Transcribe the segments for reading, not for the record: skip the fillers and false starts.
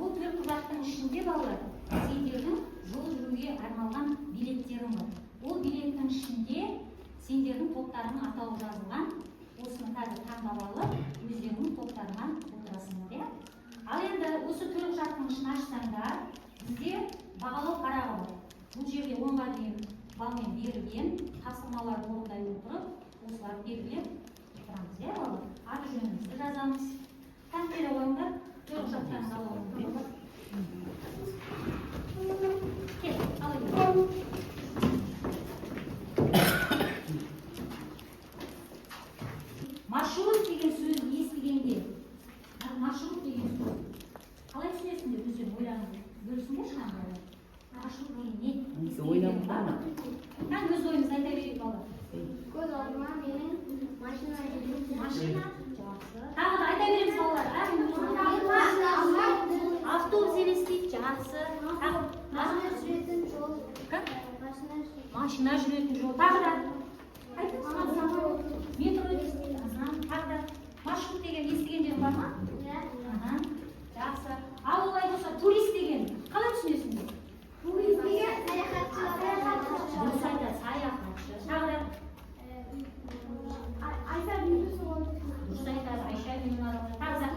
Бұл төлқұжаттың ішінде балалар, сендердің жол жүруге арналған билеттерің бар. Ол билеттің ішінде сендердің топтарының атауы жазылған. Осыны қазір таңдап алып, өздерінің топтарына отырасыңдар. Ал енді осы төлқұжаттың ішін ашсаңдар, бізде бағалау парағы бар. Бұл жерде 10-ға дейін балмен берілген тапсырмаларды орындай отырып, осыларды белгілеп отырамыз, балалар. Аты жөнімізді жазамыз. Таңдап алыңдар. Төлқұжаттарын алыңдар. Кел, алыңдар. Маршрут деген сөзді естігенде, маршрут деген сөз. Қалай түсінесіңдер, өздерің ойланыңдар. Бөлісіңдер шаңғыры. Маршрут деген не? Ойланып бар ма? Өз ойымызды айта берейік балалар. Көз алдыма менің машина жүретін. Машина? Жақсы. Тағы да айта береміз балалар. Автобус елестейді. Жақсы. Машина жүретін жол. Машина жүретін жол. Тағы да. Метро елестейді. Тағы да. Маршрут деген естігендер бар ма? Жақсы. Ал олай болса, турист деген қалай түсінесіңдер? Турист деген саяхатшы. Дұрыс айтады, саяхатшы. Тағы да. Айша бибі сол. Дұрыс айтады, Айша бибі аралығы. Тағы да.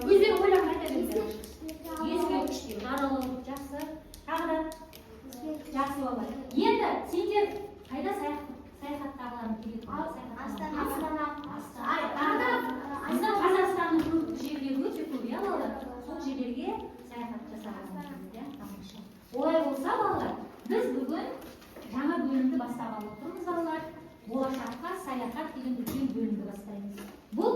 Өздері ойлап айта беріңдер. Ескерткіштер жаралығы. Жақсы. Тағы да. Жақсы балалар. Енді сендер қайда саяхаттағыларың келеді? Астана. Біздің Қазақстанның көп жерлері өте көп, балалар. Сол жерлерге саяхат жасағымыз. Олай болса, балалар, біз бүгін жаңа бөлімді бастағалы отырмыз, балалар. Болашаққа саяхат деген үлкен бөлімді бастаймыз. Бұл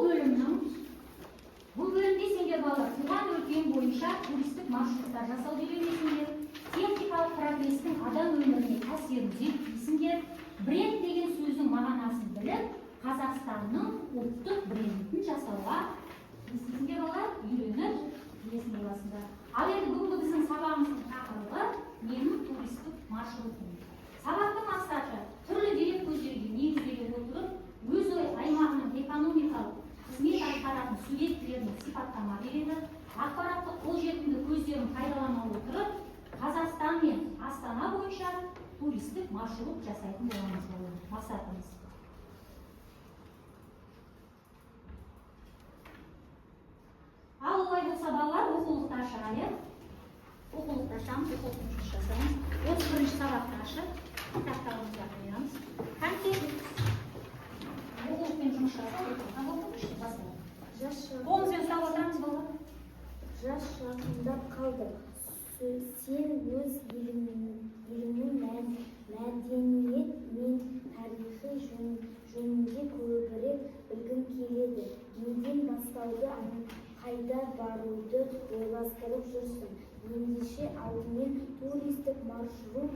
бөлімде сендер балалар туған өлкең бойынша туристік маршруттар жасауды үйренесіңдер. Техникалық прогрестің адам өміріне әсерін зерттейсіңдер. Бренд деген сөздің мағынасын біліп, Қазақстанның ұлттық брендін жасауға естісіңдер балалар, үйреніп білесіңдер боласыңдар. Ал енді бүгінгі біздің сабағымыздың тақырыбы менің туристік маршрутым. Сабақтың мақсаты түрлі дерек көздерге негізделе отырып, өз аймағының экономикалық қызмет атқаратын субъектілеріне сипаттама береді. Ақпараттық қолжетімді көздерін пайдалана отырып, Қазақстан мен Астана бойынша туристік маршрут жасайтын боламыз. Мақсатымыз. Ал олай болса балалар, оқулықты ашайық. Оқулықты ашамыз, оқулықтың жұмыс жасаймыз. 31-ші сабақты ашып, кітаптарымызға қоямыз. Оқулықпен жұмыс жасап, оқулықты бастаймыз. Қолымызбен ұстап отырамыз балалар. Жас жақындап қалды. Сен өз еліңнің мәдениет мен тарихы жөнінде көбірек білгің келеді. Неден бастауды, қайда баруды ойластырып жүрсің. Ендеше алдымен туристік маршрут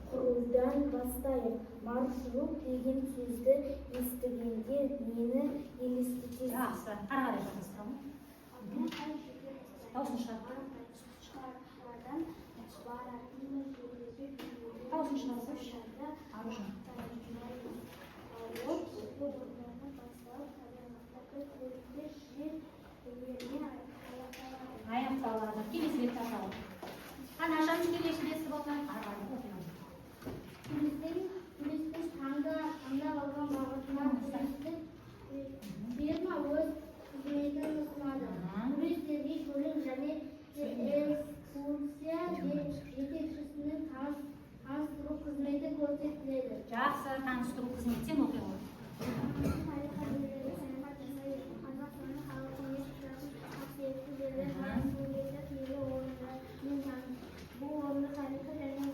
құрудан бастайық. Маршрут деген сөзді естігенде нені елестетесің? Жақсы. Қарағай жасырамын. Дауысын шығар. Дауысын шығар. Аружан. Аяқталады. Келесі рет жасалады. Қана ашамыз келесі рет болған Туристің таңдап алған бағытына фирма өз қызметін ұсынады. Туристерге көлік және экскурсия жетекшісінің таныстыру қызметі көрсетіледі. Жақсы, таныстыру қызметтен оқиғылар.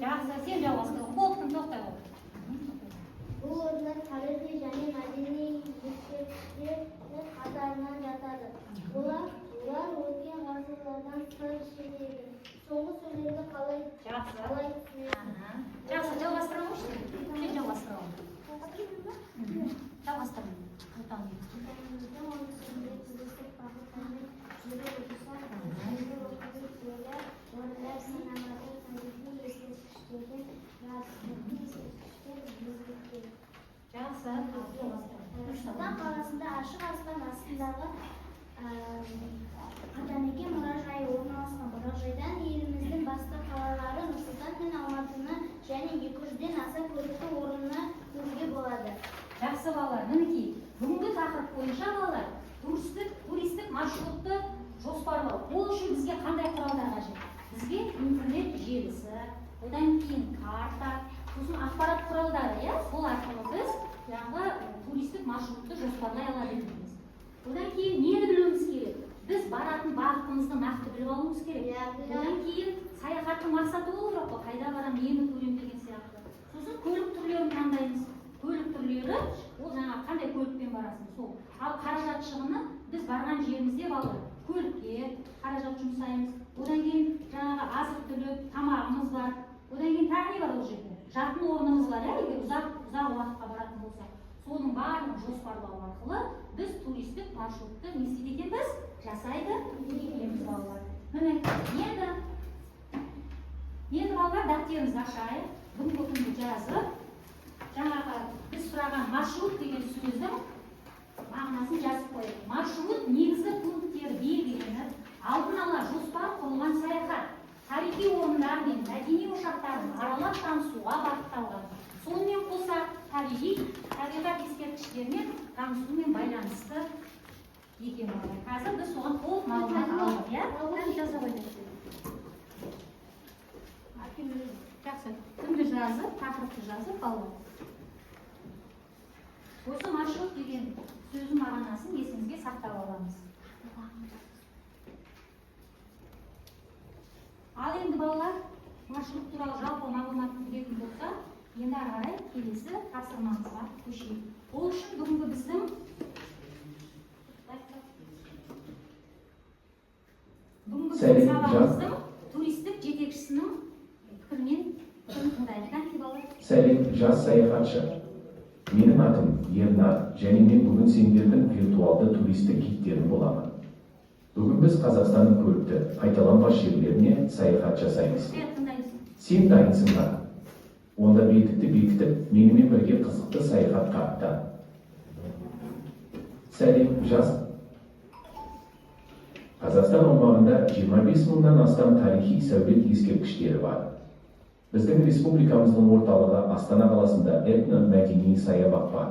Жақсы, сен жалғастыр. Қолықтың тоқтай ол. Бұл орындар тарихи және мәдени ескерткіштер Ülkemizde 12'sinde turistik bakımların yürü olursa, yürü olursa, oralar sinemaların tarihi eskişlerin, rahatsızlıklı eskişlerin bizlikleri. Жақсы. Нұр-Сұлтан қаласында Ашық Аспан астындағы Атамекен мұражайы орналасқан. Мұражайдан еліміздің басты қалалары Нұр-Сұлтан мен Алматыны және 200-ден аса көрікті орынны көруге болады. Жақсы балалар, мінекей, бүгінгі тақырып бойынша балалар, туристік маршрутты жоспарлау. Ол үшін бізге қандай құралдар қажет? Бізге интернет желісі, одан кейін карта, сосын ақпарат құралдары, сол арқылы біз жаңағы туристік маршрутты жоспарлай аламыз. Одан кейін нені білуіміз керек? Біз баратын бағытымызды нақты біліп алуымыз керек. Одан кейін саяхаттың мақсаты болу керек қой, қайда барам, нені көрем деген сияқты. Сосын көлік түрлерін таңдаймыз. Көлік түрлері, ол жаңа қандай көлікпен барасың, сол. Ал қаражат шығыны біз барған жерімізде балалар көлікке қаражат жұмсаймыз. Одан кейін жаңағы азық-түлік, тамағымыз бар. Одан кейін тағы не бар ол жерде? Жатын орнымыз бар, егер ұзақ уақытқа баратын болсақ. Соның барлығын жоспарлау арқылы біз туристік маршрутты не істейді екенбіз? Жасайды екенбіз балалар. Міне, енді балалар дәптерімізді ашайық. Бүгінгі күнді жазып, жаңағы біз сұраған маршрут деген сөздің мағынасын жазып қойып. Маршрут негізгі пункттер белгіленіп, алдын ала жоспар құрылған саяхат, тарихи орындар мен мәдени ошақтарын аралап танысуға бағытталған. Сонымен қоса табиғат ескерткіштермен танысумен байланысты екен балалар. Қазір біз соған толық мағлұмат алдық, Жақсы, кімді жазып, тақырыпты жазып балалар. Осы маршрут деген сөздің мағынасын есіңізге сақтап аламыз. Ал енді балалар, маршрут туралы жалпы мағлұматты білетін болса, енді ары қарай келесі тапсырмамызға көшейік. Ол үшін бүгінгі біздің сабағымыздың туристік жетекшісінің пікірінен тыңдайық. Сәлем, жас саяхатшы. Менің атым Ернар, және мен бүгін сендердің виртуалды туристік гидтерің боламын. Бүгін біз Қазақстанның көрікті, қайталанбас жерлеріне саяхат жасаймыз. Сен дайынсың ба? Онда бетікті бекітіп, менімен бірге қызықты саяхатқа атта. Сәлем, жас. Қазақстан аумағында 25 мыңнан астам тарихи сәулет ескерткіштері бар. Біздің республикамыздың орталығы Астана қаласында этно-мәдени саябақ бар.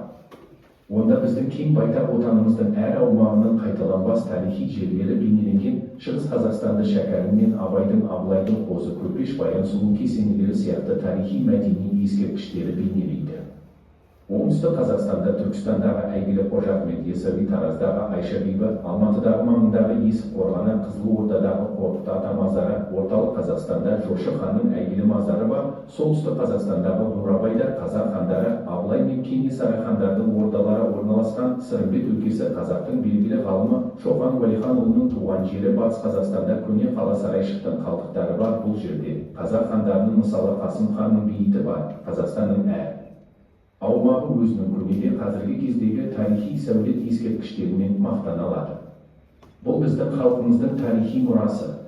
Онда біздің кең байтақ отанымыздың әр аумағының қайталанбас тарихи жерлері бейнеленген, Шығыс Қазақстанды Шәкәрім мен Абайдың, Абылайдың қозы, Көпеш, Баян сұлу кесенелері сияқты тарихи мәдени ескерткіштері бейнелейді. Оңтүстік Қазақстанда Түркістандағы әйгілі Қожа Ахмет Яссауи, Тараздағы Айша бибі, Алматыдағы маңындағы Есік қорғаны, Қызылордадағы Қорқыт ата мазары, орталық Қазақстанда Жошы ханның әйгілі мазары бар, солтүстік Қазақстандағы Бурабайда қазақ хандары, Абылай мен Кенесары хандардың ордалары орналасқан, Сырымбет өлкесі қазақтың белгілі ғалымы Шоқан Уәлиханұлының туған жері, батыс Қазақстанда көне қала сарайшықтың қалдықтары бар. Бұл жерде қазақ хандарының мысалы Қасым ханның бейіті бар. Қазақстанның аумағы өзінің көмейде қазіргі кездегі тарихи сәулет ескерткіштерімен мақтана алады. Бұл біздің халқымыздың тарихи мұрасы.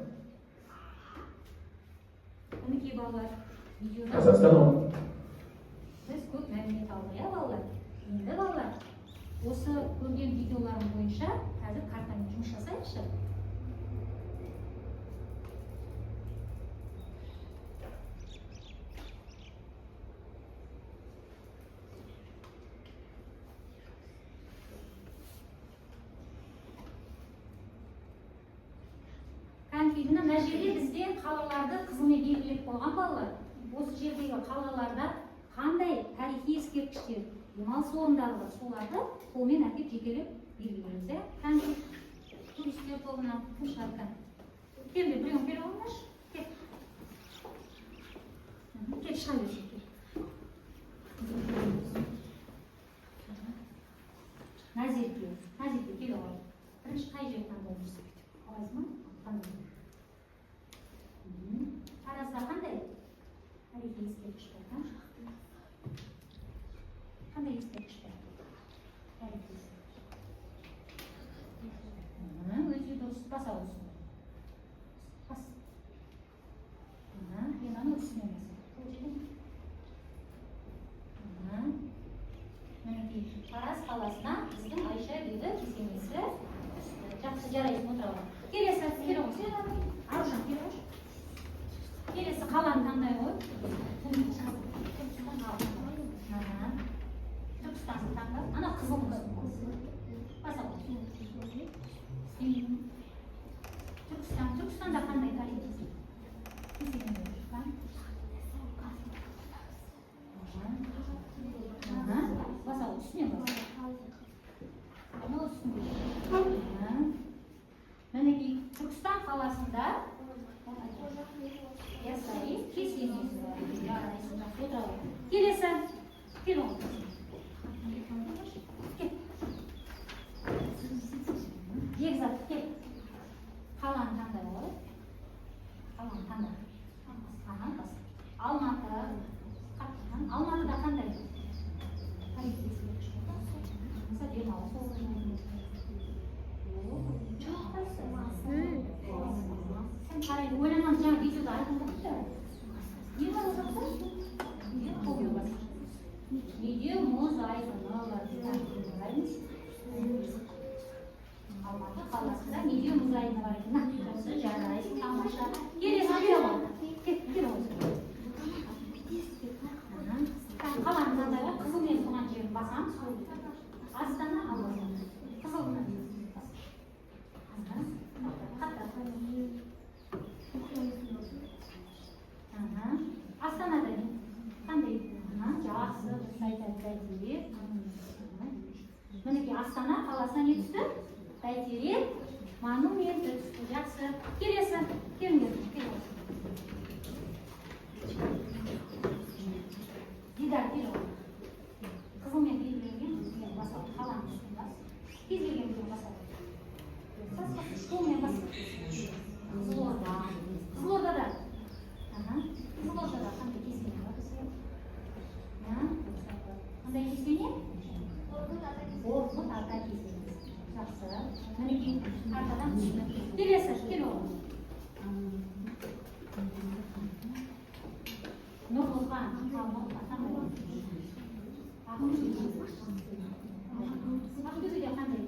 Қазақстан Біз көп мәлімет алдық, балалар. Енді балалар, осы көрген видеоларым бойынша қазір картамен жұмыс жасайықшы. Мына жерде бізде қалаларды қызылмен белгілеп қойған балалар. Осы жердегі қалаларда қандай тарихи ескерткіштер, демалыс орындары бар, соларды қолмен әкеп жекелеп белгілейміз. Туристер тобына кім шығарқан? Келді, біреуін келіп алыңдаршы. Кел, шыға берші. Назерке келіп алып. Бірінші қай жерін таңдаймыз? Алайыз ма? Таңдаймыз. Таразда қандай тарихи ескерткіш бар? Қандай ескерткіш бар? Üstüne bas. Ama üstüne. Мінекей Түркістан қаласында ясауи кесенесі бар. Келесі. Кел оң. Кел. Бекзат, кел. Қаланы қандай болады? Қаланы қандай? Алматы. Алматыда қандай? Sen қарайды, ойланған жаңа видеода айтып отыр. Не бар ол жақта? Неде мұз айдыны бар? Алматы қаласында неде мұз айдыны бар екен? Осы жарайсың, тамаша. Келесі видеоға. Кел осы. Қаланы қандай бар? Қызылмен туған жерін басамыз. Астана Алматы. Қызылмен. Астанада қандай? Жақсы, Бәйтерек. Мінекей Астана қаласына не түсті? Бәйтерек монументі түсті. Жақсы. Келесі. Келіңдер. Дидар, кел. Қызылмен белгіленген басады. Қаланың үстіне бас. Кез келген басады. Қолмен бас. Қызылорда. Қызылордада. Қызылордада қандай кесене бар? Қандай кесене? Орхут ата кесенесі. Жақсы. Мінекей картадан түсті. Келесі, кел оғым. Нұрлыған. Ақтөбеде қандай?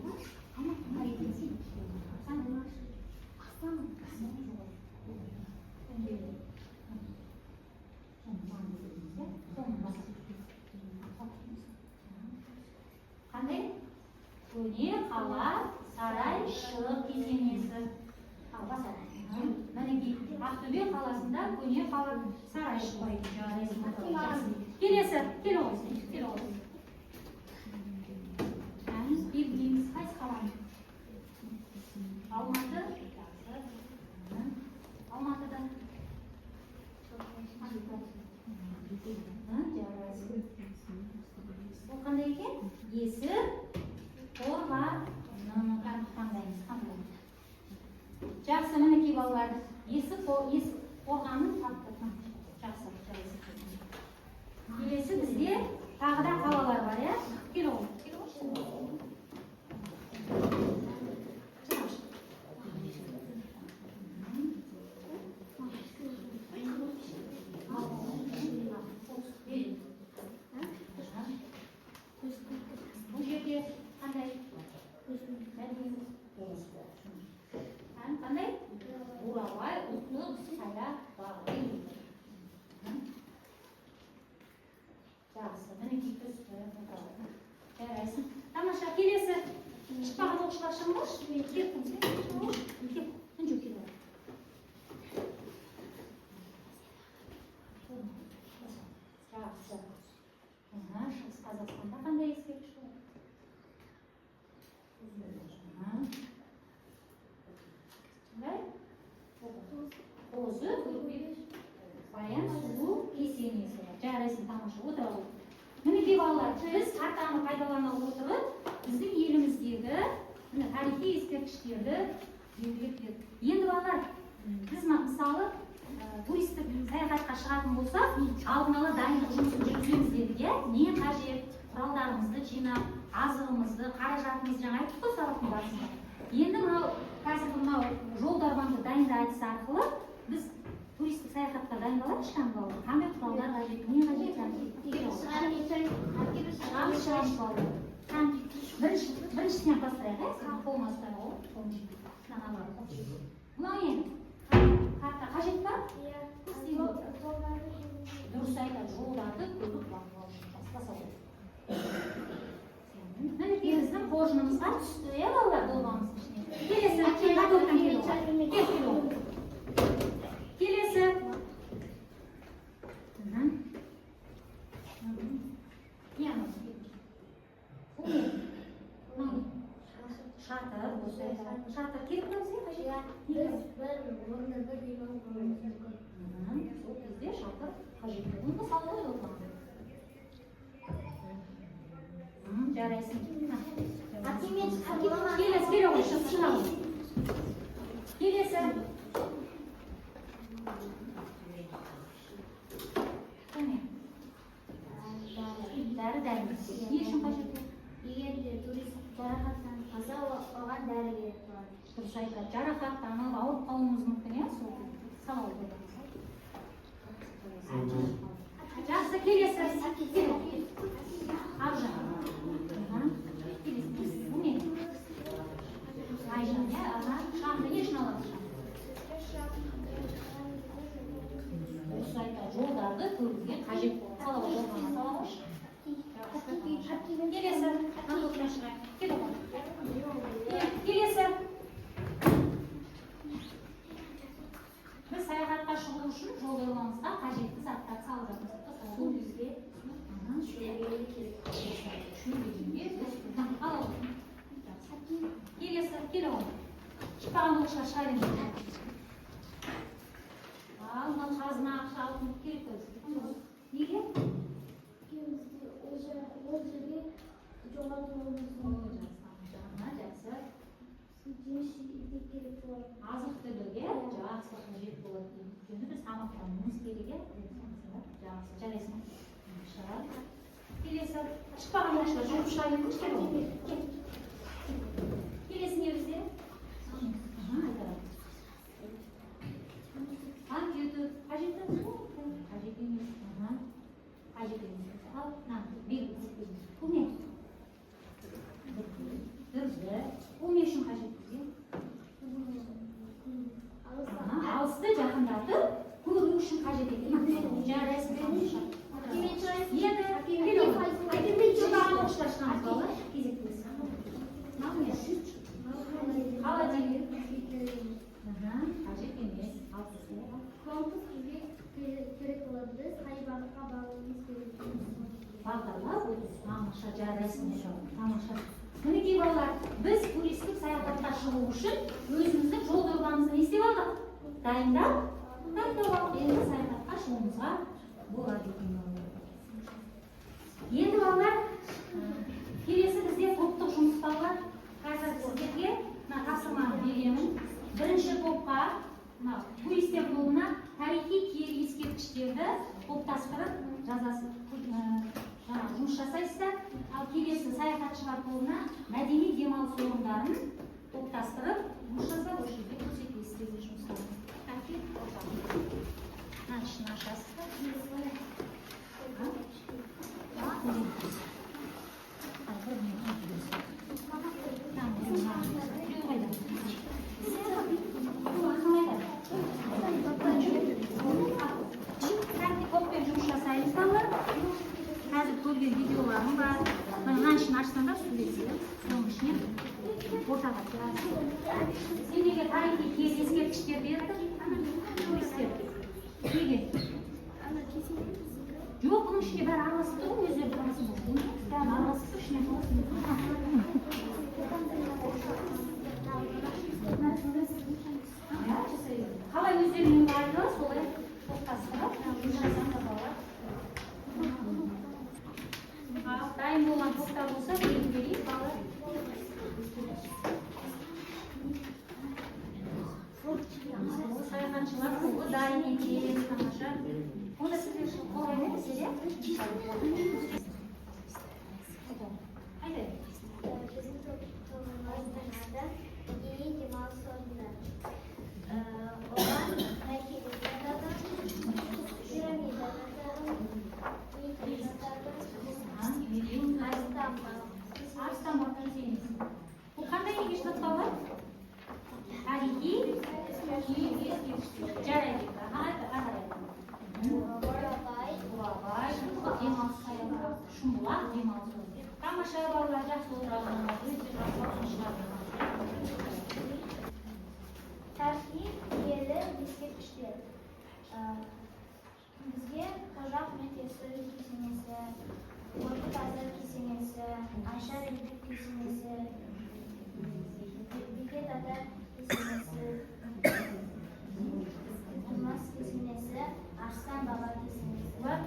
Қандай? Көне қала, сарай, шық кесенесі. Мінекей Ақтөбе қаласында көне қала, сарай шық бар екен. Келесі, кел оғыз. Белгілейміз, қайсы қаланы? Алматы. Алматыда. Ол қандай екен? Есік, қорға, қандаймыз. Жақсы, мінекей балалар. Есік қорғанын таптық. Жақсы. Келесі бізде тағы да қалалар бар, е? Кел оғым. Бұл жерде қандай? Қандай? Бурабай ұлттық саябақ бағы. Жақсы, мінекей түсті. Жарайсың. Тамаша, келесі. Шықпаған оқушылар шығыңыз. Кел, үнжу кел. Жақсы. Шығыс Қазақстанда қандай ескерткіш бар? Қозы, баян сұлу кесенесі. Жарайсың, тамаша, отыра ғой. Мінекей балалар, біз картаны пайдалана отырып, біздің еліміздегі тарихи ескерткіштерді белгілеп. Енді балалар, біз мысалы туристік саяхатқа шығатын болсақ, алдын ала дайындық жұмысын жүргіземіз дедік, не қажет, құралдарымызды жинап, азығымызды, қаражатымызды жаңа айттық қой сабақтың барысында. Енді қазір мынау жолдарбанды дайында айтыс арқылы біз туристік саяхатқа дайындалады шыққан балалар. Қандай құралдар қажет, не қажет? Біріншісінен бастайық, қолына ұстайық ғой. Мынау енді карта қажет па? Дұрыс айтады, жолдарды көріп бақылау үшін бастаса ғой. Мінекей біздің қоржынымызға түсті, балалар, долбамыздың ішіне. Келесі, келесі. Шатыр керек пе бізге қажет? Biz bir o'rnida bino qurishimiz mumkin. Сол кезде шатыр қажет болды. Мысалы ой отырмыз. Жарайсың. Келесі, келе ғой, шығамыз. Келесі. Дәрі-дәрмек. Не үшін қажет? Егер де турист жарақаттанып қалса, оған дәрі керек болады. Дұрыс айтады. Жарақаттанып, ауырып қалуымыз мүмкін, иә? Сол салау болады. Жақсы, келесі. Ақ жақ. Келесі. Bu ne? Ayşan, ya? Şam'da ne için alalım? Дұрыс айтады. Жолдарды көруге қажет болады. Салауат жолдарға салауат. Келесі. Антоқта шығайық. Кел оған. Келесі. Біз саяхатқа шығу үшін жол жолымызға қажетті заттар салып жатырмыз. Су бізге келесі. Кел оған. Шықпаған оқшыға шығайын. Мынау қазына ақша алтын керек бізге. Неге? Ол жерге жоғалтуымыз мүмкін. Жақсы. Жеміс жидек керек болады. Азық түліге жақсы қажет болады. Өйткені біз тамақтануымыз керек, иә? Жақсы, жарайсың. Келесі. Шықпаған оқшыға жүріп шығайын. Келесі не бізде? Компьютер. Қажет емес. Қажет емес. Қажет емес. Ал, беріңіз. Бұл не? Дүрді. Бұл не үшін қажет бізге? Алысты жақындатып көру үшін қажет екен. Жарайсың. Еді. Шықпаған оқшыға шығамыз балалар. Кезектесің. Холодильник. Қажет емес. Компас бізге керек болады. Біз қай бағытқа баруымыз керек. Бағдарлар өте тамаша, жарайсың. Тамаша. Мінекей балалар, біз туристік саяхатқа шығу үшін өзіміздің жол жорғамызды не істеп алдық? Дайындап алдық. Енді саяхатқа шығуымызға болады екен балалар. Енді балалар, келесі бізде топтық жұмыс балалар. Қазір сіздерге тапсырманы беремін. Бірінші топқа туристер тобына тарихи киелі ескерткіштерді топтастырып жазасыз. Жұмыс жасайсыздар. Ал келесі саяхатшылар тобына мәдени демалыс орындарын топтастырып жұмыс жасап, осы жерде көрсетесіздер жұмыстарын. Ішін ашасыздар. Қазір көрген видеоларым бар. Мынаның ішін ашсаңда суреттер. Соның ішінен ортаға жазып. Сендерге тарихи киелі ескерткіштер берді. Туристер. Неге? Жоқ, бұның ішіне бәрі араласып тұр ғой, өздері тұрмасын болды. Бәрі араласып тұр, ішіне тұрмасын болды. Қалай өздерінің барды, солай топтастырып, жасаңдар балалар. Дайын болған топтар болса, беріп берейік, балалар. Саяхатшылар тобы дайын екен, тамаша. Онда сіздер қолай болсыз, иә? Қайда? Біздің тобымызда мәдени демалыс орындары. Оған Мәккедегі пирамидаларды, Арыстан бақтан сенесің. Бұл қандай егештік балалар? Тарихи жарайды. Бурабай, демалыс саябағы, Шымбұлақ демалыс орны. Тамаша балалар, жақсы отырғандар, өте жақсы шығардыңдар. тарихи киелі ескерткіштер. Бізге Қожа Ахмет Яссауи кесенесі, Қорқыт Ата кесенесі, Айша Бибі кесенесі, Бекет ата кесенесі, Димас кесенесі, Арыстан баба кесенесі. Бұлар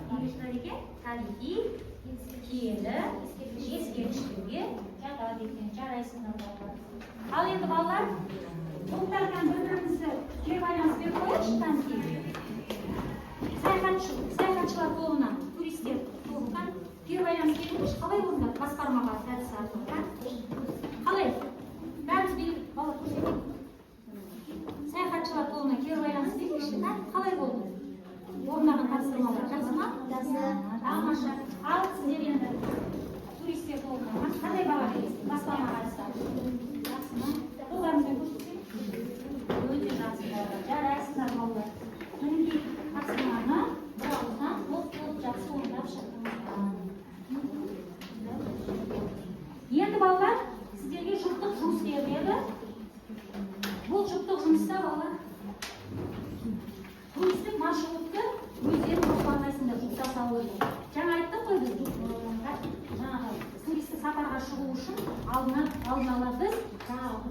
ерекше тарихи киелі ескерткіштерге жатады екен, жарайсыңдар балалар. Ал енді балалар, топтардан бір-бірімізді кері байланыс беріп қояйықшы тан кейін. Саяхатшылар тобынан, туристер тобынан кері байланыс беріңізші, қалай орындап басқармаға тәдісі арқылы? Қалай? Бәріміз беріп балалар көрсетейік. Саяхатшылар тобына кері байланыс беріңізші, қалай болды? Орындаған тапсырмалар жақсы ма? Жақсы. Тамаша. Ал сіздер енді туристер тобына қандай баға бересіз? Басқармаға жақсы ма? Қолдарыңызбен көрсетейік. Өте жақсы балалар. Жарайсыздар балалар. Мінекей тапсырманы бір ауыздан толық жақсы орындап шықтыңыздар. Енді балалар, сіздерге жұптық жұмыс беріледі. Бұл жұптық жұмыста балалар туристік маршрутты өздерің жоспарлайсыңдар, жұптаса ойды. Жаңа айттық қой біз, жаңағы туристік сапарға шығу үшін алдын ала біз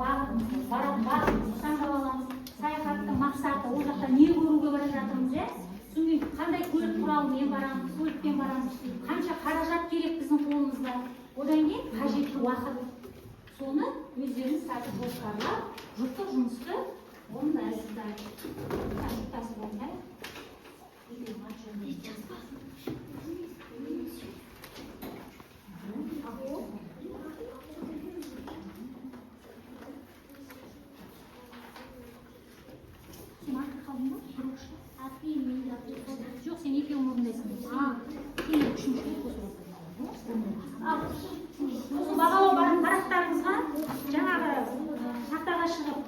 бағытымызды таңдап аламыз. Саяхаттың мақсаты, ол жақта не көруге бара жатырмыз, содан қандай көлік құралымен барамыз, көлікпен барамыз, қанша қаражат керек біздің қолымызда. Одан кейін қажетті уақыт. Соны өздеріңіз қазір жоспарлап, жұптық жұмысты орындайсыздар. Жұптасыз орындайық. Сен артық қалдың ба? Жоқ, сен екеуің орындайсың. Сен үшінші бағалау парақтарыңызға жаңағы тақтаға шығып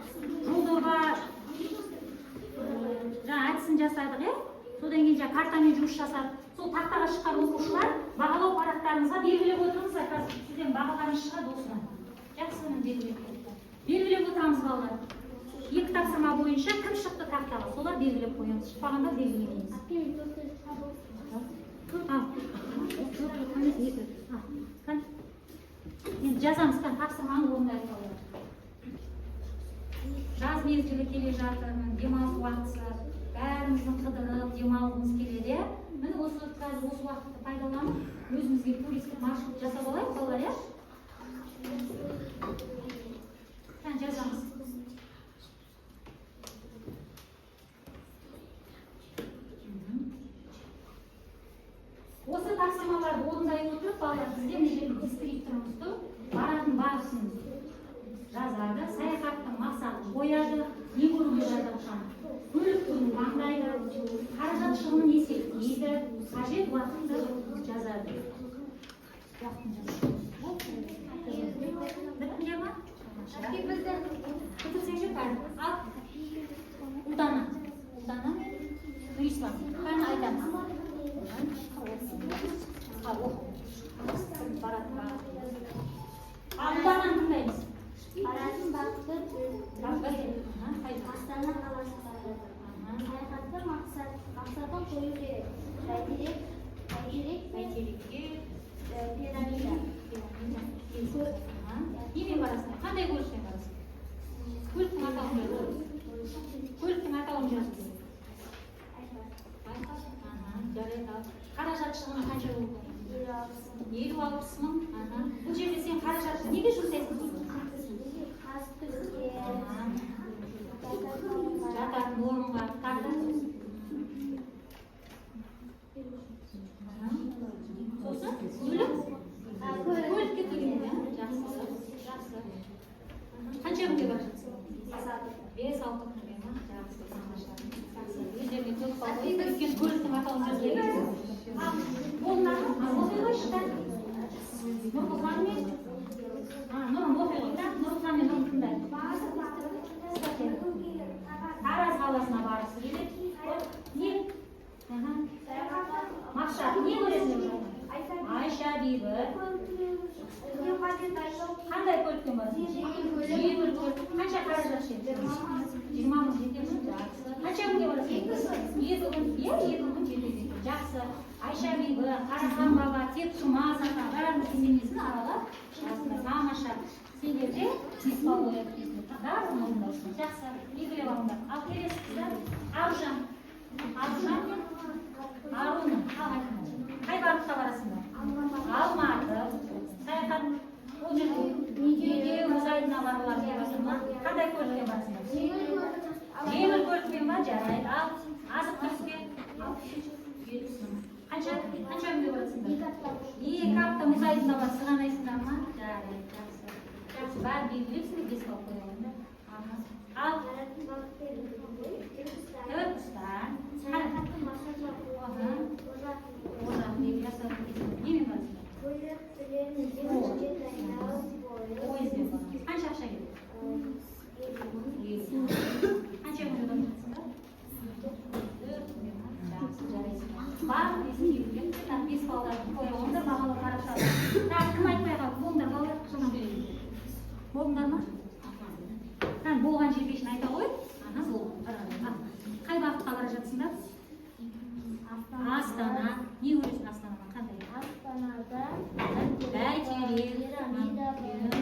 жолдарға жаңа әдісін жасадық, содан кейін жаңа картамен жұмыс жасадық. Сол тақтаға шыққан оқушылар бағалау парақтарыңызға белгілеп отырыңыздар. Қазір сізден бағаларыңыз шығады осыдан. Жақсының белгілеп отырамыз балалар. Екі тапсырма бойынша кім шықты тақтаға, солар белгілеп қоямыз. Шықпағанда белгілемейміз. Енді жазамыз, тапсырманы орындайық балалар. Жаз мезгілі келе жатырмын, демалыс уақытысы, бәріміздің қыдырып демалғымыз келеді. Міне осы уақытты пайдаланып, өзімізге туристік маршрут жасап алайық балалар, жазамыз. Осы тапсырмаларды орындай отырып, балалар бізде мына жерде дискриптормызды баратын бағытын жазады, саяхаттың мақсатын қояды, не көруге жатқан, көлік түрін таңдайды, қаражат шығынын есептейді, қажет уақытты жазады. Бітті ма? Бітірсеңші бәрі. Ал, ұлдана. Турист бар. Бәрін айтамыз. Ал, оқы. Ал, ұлдананы тыңдаймыз. Баратын бағыты Астана қаласы барады. Саяхаттың мақсатын қою керек. Бәйтерекке пирамида. Немен барасың? Қандай көлікпен барасың? Көліктің атауын жазды. Көліктің атауын жазды. Қаражат шығыны қанша болды? 50-60 мың. Бұл жерде сен қаражатты неге жұмсайсың? Жататын орынға тағы. Сосын көлікке төлейді. Жақсы. Қанша күнге бар жатсың? 5-6 күнге ма? Жақсы. Өздеріне көп қалмай, өйткені көліктің атауын жазбайды. Болмады. Оқи қойшы да. Нұрғызған мен. Нұрым оқи қойда. Нұрғызған мен нұрғындайды. Тараз қаласына барысы келеді. Не? Мақсат, не көресің? Айша бейбіт. Қандай көлікпен барасың? Жеңіл көлік. Қанша қаражат жетеді? 20 мың жетеді. Жақсы. Қанша күнге барасың? 2 күн. 2 күн жетеді. Жақсы. Айша бейбіт, Қарахан баба, тек жұмаз ата, бәріміз кесенесін аралап шығасыңдар. Тамаша. Сендерде 20 бал қояды. бәрін орындаушысың. Жақсы, белгілеп алыңдар. Ал келесі қыздар Аружан. Аружан мен Аруна. Қай бағытқа барасыңдар? Алматы. Саяхат ол жерде медеу мұз айдынына барулар деп жатыр ма? Қандай көлікпен барасыңдар? Жеңіл көлікпен ба? Жарайды. Ал азық түлікпен? Қанша күнде барасыңдар? 2 апта мұз айдынына барып сырғанайсыңдар ма? Жарайды. Жақсы, бәрін белгілепсіңдер, бес балып қойған да. Ал Түркістан. Саяхаттың басқаша Ожақ деп жасап кетесіңдер. Немен барасыңдар? Пойызбен барасың. Қанша ақша керек? Қанша күнде барасыңдар? 4 күнде ма? Жақсы, жарайсыңдар. Барлық есін елуге. Бес балалардың қойылғандар бағалы қарашады. Кім айтпай қалды? Болыңдар балалар қашан береді? Болыңдар ма? Болған жербешін айта қой. Қай бағытқа бара жатсыңдар? Астана. Не көресің Астанадан? Қандай? Астанада Бәйтерек.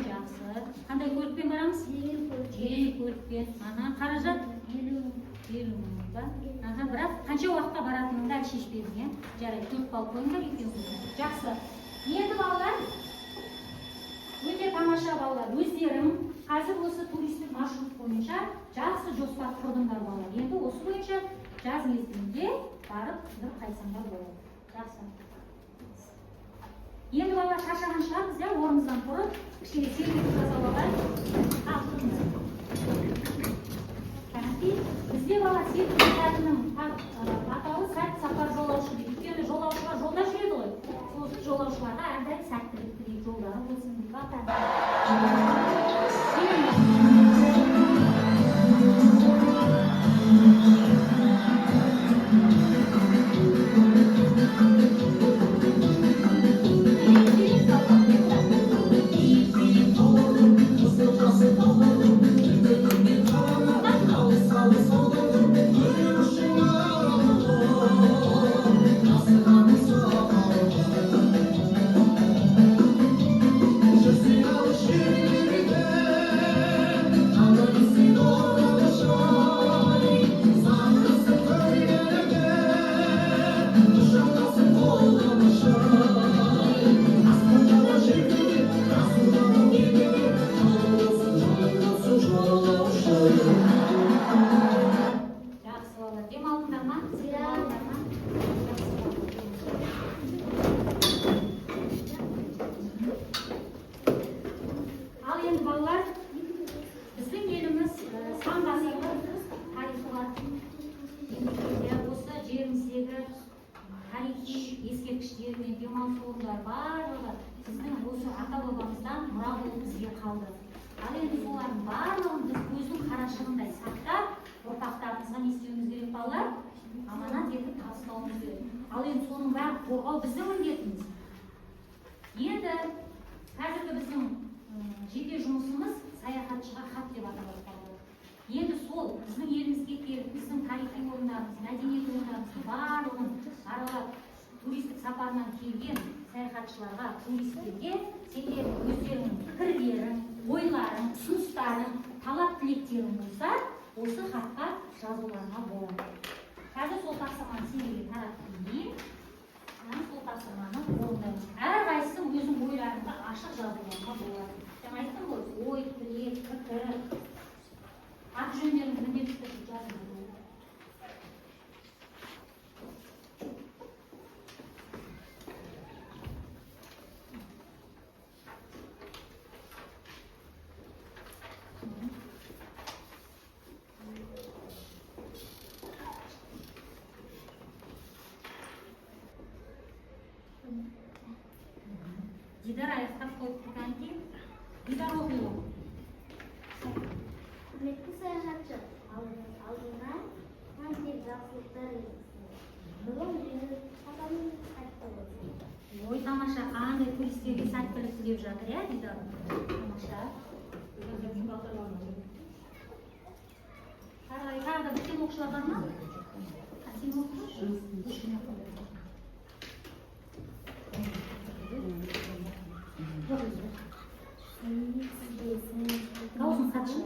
Жақсы. Қандай көлікпен барамыз? Жеңіл көлікпен. Қаражат? 50 мың ба? Бірақ қанша уақытқа баратыныңды әлі шешпедің, иә? Жарайды, 4 балл қойыңдар екеуіңіз. Жақсы. Енді балалар, өте тамаша балалар. Өздерің қазір осы туристік маршрут бойынша жақсы жоспар құрдыңдар балалар. Енді осы бойынша жаз мезгілінде барып қыдырып қайтсаңдар болады. Жақсы. Енді балалар шаршаған шығармыз, иә? Орнымыздан тұрып, кішкене серуендеп жасап алайық. Ал тұрыңыз. Бізде бала серуен сәтінің атауы сәт сапар жолаушы дейді. Өйткені жолаушылар жолда жүреді ғой. Сосын жолаушыларға әрдайым сәттілік тілейік, жолдары болсын деп қорғау біздің міндетіміз. Енді қазіргі біздің жеке жұмысымыз саяхатшыға хат деп аталады. Енді сол біздің елімізге келіп, біздің тарихи орындарымыз, мәдениет орындарымыз барлығын аралап, туристік сапарынан келген саяхатшыларға, туристерге сендер өздерінің пікірлерің, ойларың, ұсыныстарың, талап тілектерің болса, осы хатқа жазуларына болады. Қазір сол тапсырманы сендерге тараттым дейін. Сол тапсырманы орындаймыз. Әрқайсысы өзінің ойларында ашық жазуларына болады. Жаңа айттым ғой, ой, тілек, пікір, аты жөндерін міндетті түрде жазылуы. Дидар аяқтап қойып тұрған кейін, Дидар оқиды. Құрметті саяхатшы, алдыңа қандай жақсылықтар елесің. Бүгін жеңіл сапармен қайтты болсын. Ой, тамаша, қандай туристерге сәттілік тілеп жатыр, иә, Дидар? Тамаша. Тағы да біткен оқушылар бар ма? Сен оқышы? Дауысын қатшы.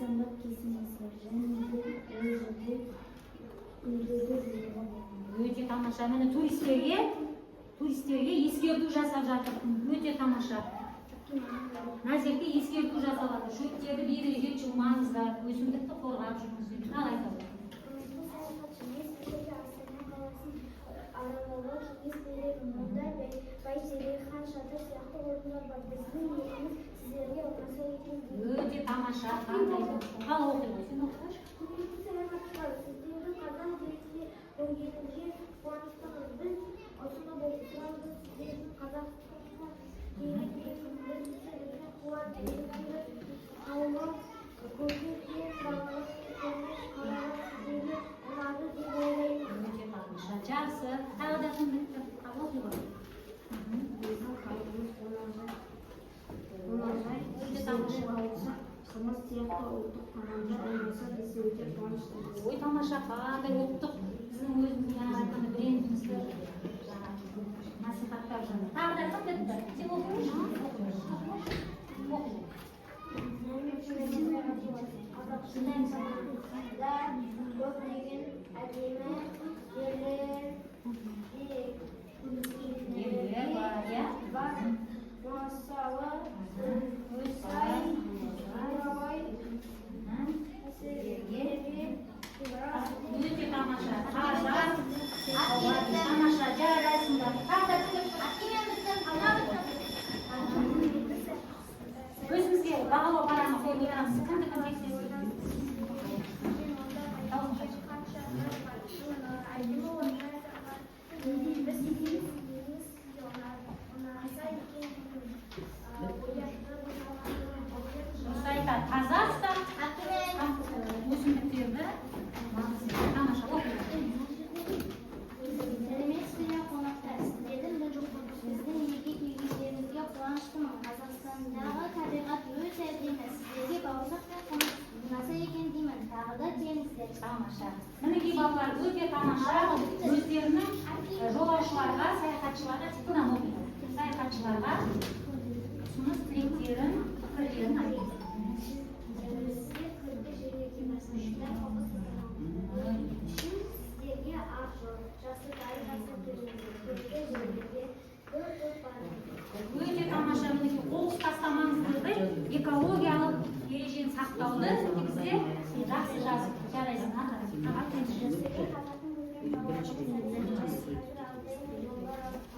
қымбат кесіңіздер және де ол жерде үйлерде жүруге Өте тамаша. Міне туристерге ескерту жасап жатыр. Өте тамаша. Мына жерде ескерту жасап жатыр. Шөптерді бері жумаңыздар, өсімдікті қорғап жүріңіз деп айтады. Құрметті саяхатшымыз, сіздерге Астана қаласын аралауға кеңес беремін. Мұнда Бәйтерек, Хан Шатыр сияқты орындар бар. Біздің еліміз сіздерге ұнаса екен дейді. Өте тамаша. Қандай қалай оқиды? Сен оқығаншы? Құрметті саяхатшылар, сіздерді қазақ жеріне көргенімізге қуаныштымыз. Біз осында болып тұрамыз. Сіздердің Қазақстанға келгеніңізге қуат беретінді қауымын көрген ең бағалы қалаға сіздерге ұнады деп ойлаймын. Өте тамаша. Жақсы. Тағы да кімдікті оқиды? Біздің халқымыз қонақжай Өте тамаша. қымыз сияқты ұлттық тағамдар болмаса біз өте қуаныштымыз. Ой, тамаша. Қандай ұлттық біздің өзіміздің жаңа айтқанда брендімізді насихаттап жатыр. Тағы да кімдікті? Сен оқыңызшы? Қазақстанда көптеген әдемі Жерлер бар, иә? бар. Мысалы, Өсай, Бурабай, Серегебек, Өте тамаша. Тамаша. Жарайсыңдар. Тағы да өзімізге бағалау параны қойып отырамыз. Кімді тексеріп Қазақстан өсімдіктерді тамаша оқиды. Сәлеметсіздер ме қонақтар, сіздердің біздің елге келгендеріңізге қуаныштымын. Қазақстандағы табиғат өте әдемі. Сіздерге бауырсақ пен қымыз ұнаса екен деймін. Тағы да келіңіздер. Тамаша. Мінекей балалар өте тамаша. Өздерінің жолаушыларға, саяхатшыларға типынан оқиды. Саяхатшыларға ұсыныс тілектерін, пікірлерін айтады. Сіздерге күрді жерге келмесіңіздер, сіздерге ақ жол, жасы тарихасы келіңіздер. Күрді жерлерде бір топ бар. Өте тамаша. Мінекей қоқыс тастамаңыздарды, экологиялық ережені сақтауды бізде жақсы жазып жарайсың. Сіздерге қазақтың көрген балалардың қазір алдайын жолдар алып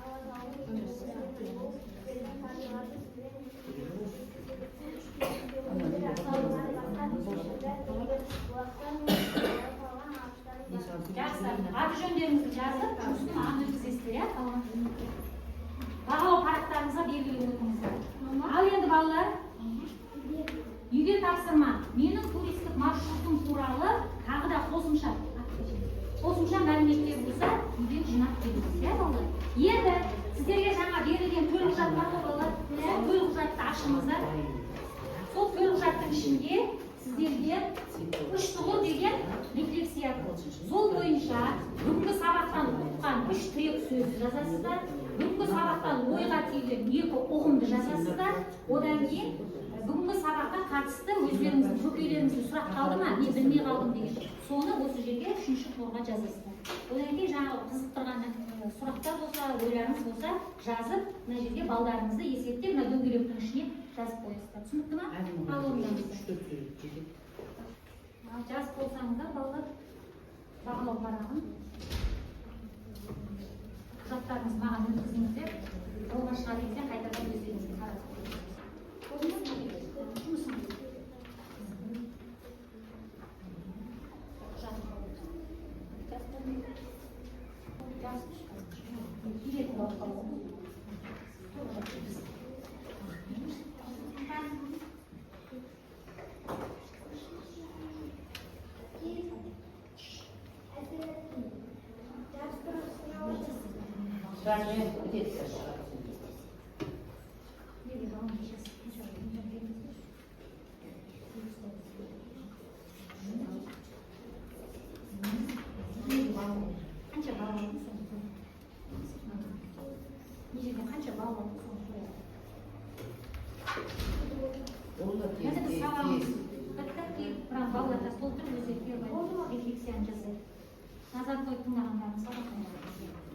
Жақсы. Аты жөндеріңізді жазып, жұмыстың атын өткізесіздер, иә? Бағалау парақтарыңызға белгілеп өтіңіздер. Ал енді балалар, үйге тапсырма. Менің туристік маршрутым туралы тағы да қосымша мәліметтер болса, үйден жинап беріңіз, иә балалар? Енді сіздерге жаңа берілген төлқұжат бар ғой балалар? Сол төлқұжатты ашыңыздар. Сол төлқұжаттың ішінде сіздерге 3 тұғыр деген рефлексия. Сол бойынша бүгінгі сабақтан оқыған 3 тірек сөзді жазасыздар. Бүгінгі сабақтан ойға түйген 2 ұғымды жазасыздар. Одан кейін бүгінгі сабаққа қатысты өздеріңіздің көкейлеріңіздің сұрақ қалды ма? Не білмей қалдым деген. Соны осы жерге 3-ші торға жазасыздар. Одан кейін жаңағы қызықтырған сұрақтар болса, ойларыңыз болса, жазып, мына жерге балдарыңызды есептеп, мына дөңгелектің ішіне жазып қоясыздар. Түсінікті ма? Жазып болсаңыздар, балалар бағалау парағын құжаттарыңыз маған өткізіңіздер. Жолға шыға кетсе қайтадан өздеріңізге қарап қанша балл бірақ балалар жас болып тұр, өздері рефлексияны жасайды. Назар қойып тыңдағандарыңызға рахмет.